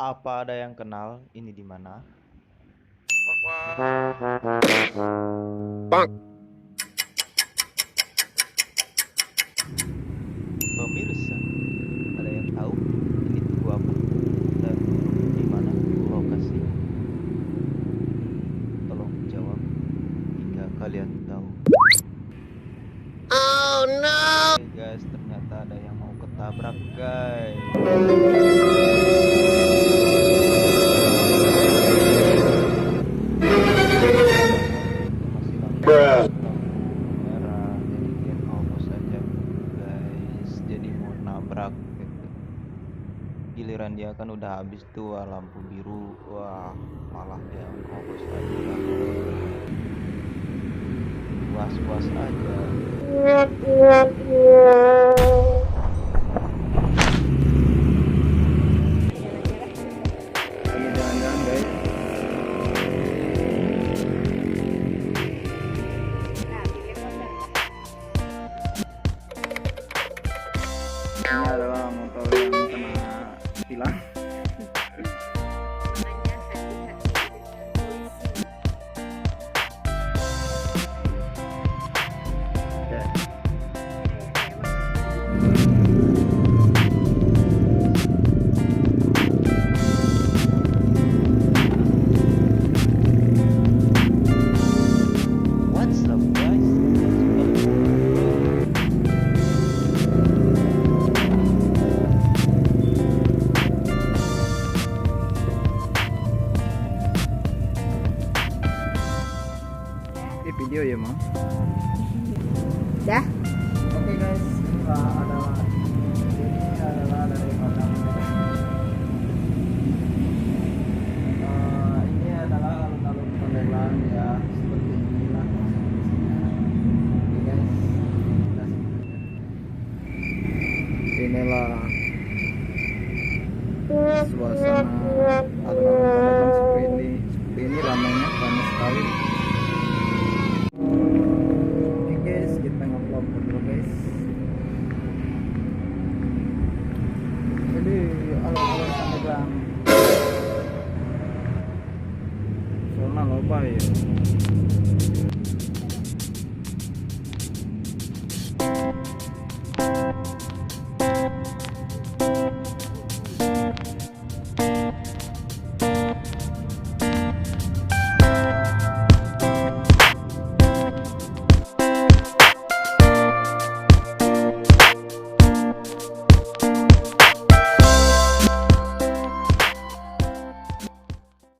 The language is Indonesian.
Apa ada yang kenal ini di mana? Pemirsa, ada yang tahu ini tugu apa dan di mana lokasinya? Tolong jawab jika kalian tahu. Oh no. Oke guys, ternyata ada yang mau ketabrak guys. Masih merah, jadi dia fokus aja guys. Jadi mau nabrak gitu. Giliran dia kan udah habis tuh lampu biru, wah malah dia fokus aja lah. Was-was aja. Lagi jalan-jalan guys. Ini adalah motor yang kena tilang. What's up guys? Ini video ya mau? Dah. Oke guys, ini adalah dari belakang kita. Ini adalah alun-alun Pandeglang ya, seperti inilah kondisinya. Oke guys, kita saja. Inilah suasana alun-alun Pandeglang seperti ini. Seperti ini ramainya, ramai sekali. Oke guys, kita nge-vlog dulu guys. Jadi alun-alun Pandeglang zona loba ya.